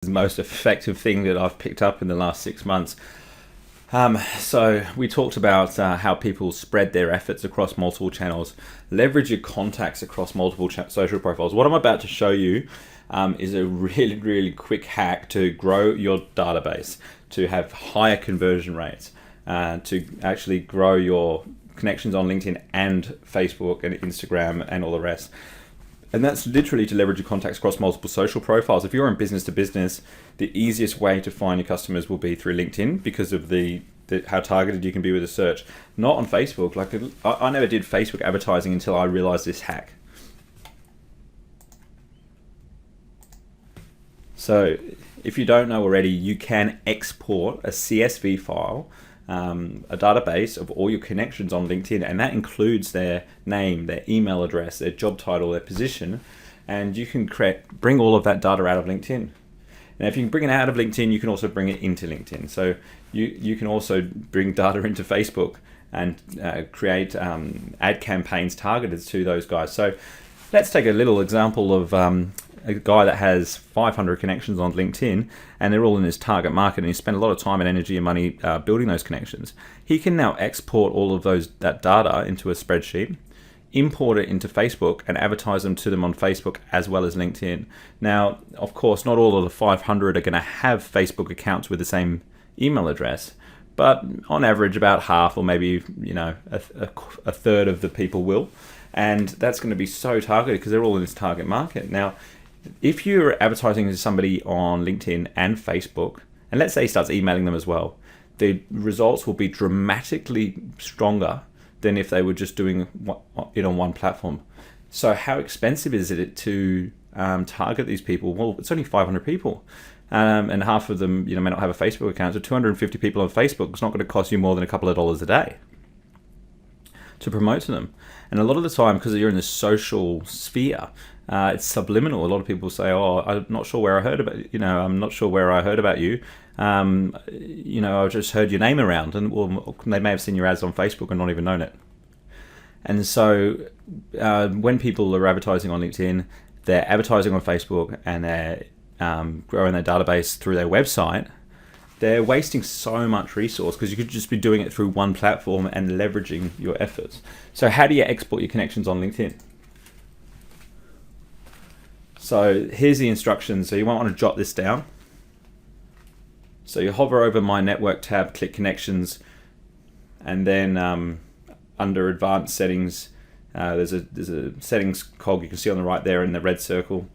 the most effective thing that I've picked up in the last 6 months. So we talked about how people spread their efforts across multiple channels, leverage your contacts across multiple social profiles. What I'm about to show you is a really, really quick hack to grow your database, to have higher conversion rates, to actually grow your connections on LinkedIn and Facebook and Instagram and all the rest. And that's literally to leverage your contacts across multiple social profiles. If you're in business to business, the easiest way to find your customers will be through LinkedIn because of the how targeted you can be with a search. Not on Facebook. Like I never did Facebook advertising until I realized this hack. So if you don't know already, you can export a CSV file, a database of all your connections on LinkedIn, and that includes their name, their email address, their job title, their position, and you can bring all of that data out of LinkedIn. Now, if you can bring it out of LinkedIn, you can also bring it into LinkedIn. So you can also bring data into Facebook and create ad campaigns targeted to those guys. So let's take a little example of a guy that has 500 connections on LinkedIn, and they're all in his target market, and he spent a lot of time and energy and money building those connections. He can now export all of that data into a spreadsheet, import it into Facebook, and advertise them to them on Facebook as well as LinkedIn. Now, of course, not all of the 500 are going to have Facebook accounts with the same email address, but on average, about half, or maybe a third of the people will. And that's going to be so targeted because they're all in this target market. Now, if you're advertising to somebody on LinkedIn and Facebook, and let's say he starts emailing them as well, the results will be dramatically stronger than if they were just doing it on one platform. So how expensive is it to target these people? Well, it's only 500 people. And half of them may not have a Facebook account. So 250 people on Facebook is not going to cost you more than a couple of dollars a day to promote to them. And a lot of the time, because you're in the social sphere, it's subliminal. A lot of people say, "Oh, I'm not sure where I heard about you. I'm not sure where I heard about you. I just heard your name around," and they may have seen your ads on Facebook and not even known it. And so, when people are advertising on LinkedIn, they're advertising on Facebook, and they're growing their database through their website. They're wasting so much resource because you could just be doing it through one platform and leveraging your efforts. So how do you export your connections on LinkedIn? So here's the instructions. So you might want to jot this down. So you hover over My Network tab, click Connections, and then under Advanced Settings, there's a settings cog you can see on the right there in the red circle.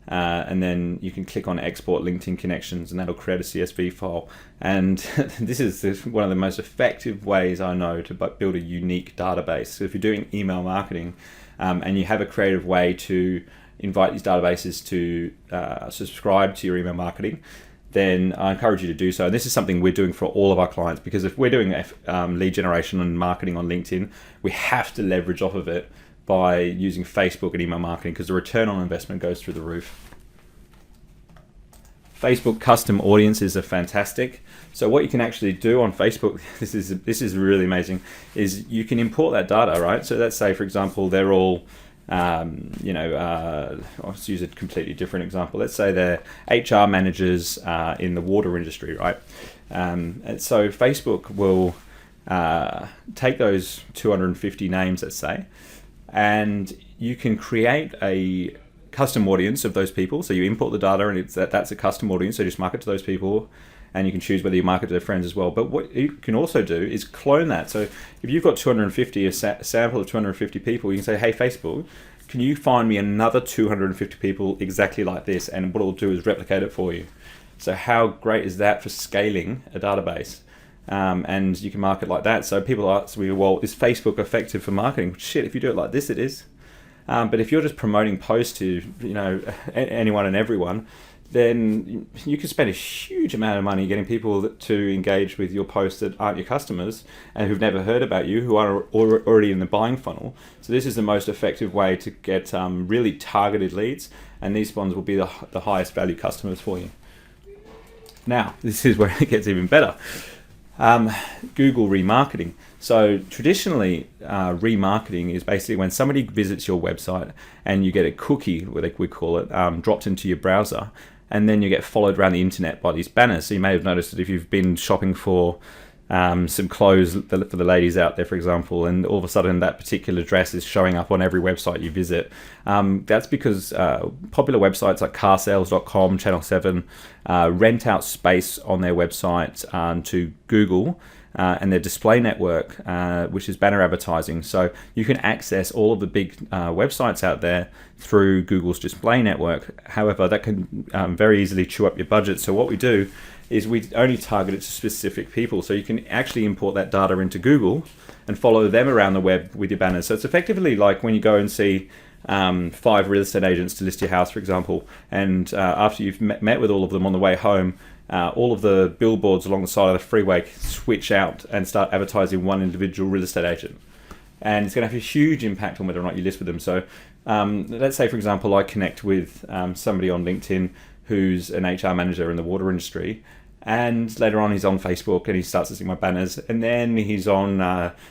And then you can click on Export LinkedIn Connections, and that'll create a CSV file. And this is one of the most effective ways I know to build a unique database. So if you're doing email marketing and you have a creative way to invite these databases to subscribe to your email marketing, then I encourage you to do so. And this is something we're doing for all of our clients, because if we're doing lead generation and marketing on LinkedIn, we have to leverage off of it by using Facebook and email marketing, because the return on investment goes through the roof. Facebook custom audiences are fantastic. So what you can actually do on Facebook, this is really amazing, is you can import that data, right? So let's say, for example, they're all, let's use a completely different example. Let's say they're HR managers in the water industry, right? And so Facebook will take those 250 names, let's say, and you can create a custom audience of those people. So you import the data, and that's a custom audience. So just market to those people, and you can choose whether you market to their friends as well. But what you can also do is clone that. So if you've got 250, a sample of 250 people, you can say, "Hey, Facebook, can you find me another 250 people exactly like this?" And what it'll do is replicate it for you. So how great is that for scaling a database? And you can market like that. So people ask me, "Well, is Facebook effective for marketing?" Shit, if you do it like this, it is. But if you're just promoting posts to anyone and everyone, then you can spend a huge amount of money getting people to engage with your posts that aren't your customers and who've never heard about you, who are already in the buying funnel. So this is the most effective way to get really targeted leads, and these ones will be the highest value customers for you. Now, this is where it gets even better. Google remarketing. So traditionally, remarketing is basically when somebody visits your website and you get a cookie, we call it, dropped into your browser, and then you get followed around the internet by these banners. So you may have noticed that if you've been shopping for some clothes for the ladies out there, for example, and all of a sudden that particular dress is showing up on every website you visit. That's because popular websites like carsales.com, Channel 7, rent out space on their website to Google and their display network, which is banner advertising. So you can access all of the big websites out there through Google's display network. However, that can very easily chew up your budget. So what we do is we only target it to specific people. So you can actually import that data into Google and follow them around the web with your banners. So it's effectively like when you go and see 5 real estate agents to list your house, for example, and after you've met with all of them on the way home, all of the billboards along the side of the freeway switch out and start advertising one individual real estate agent. And it's going to have a huge impact on whether or not you list with them. So let's say, for example, I connect with somebody on LinkedIn who's an HR manager in the water industry, and later on he's on Facebook and he starts to see my banners, and then he's on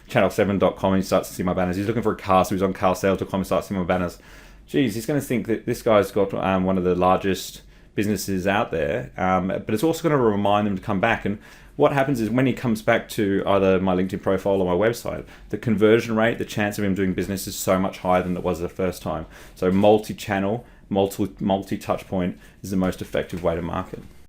channel7.com and he starts to see my banners. He's looking for a car, so he's on carsales.com and starts to see my banners. Geez, he's going to think that this guy's got one of the largest businesses out there, but it's also going to remind them to come back. And what happens is when he comes back to either my LinkedIn profile or my website, the conversion rate, the chance of him doing business is so much higher than it was the first time. So multi-channel, multi-touch point is the most effective way to market.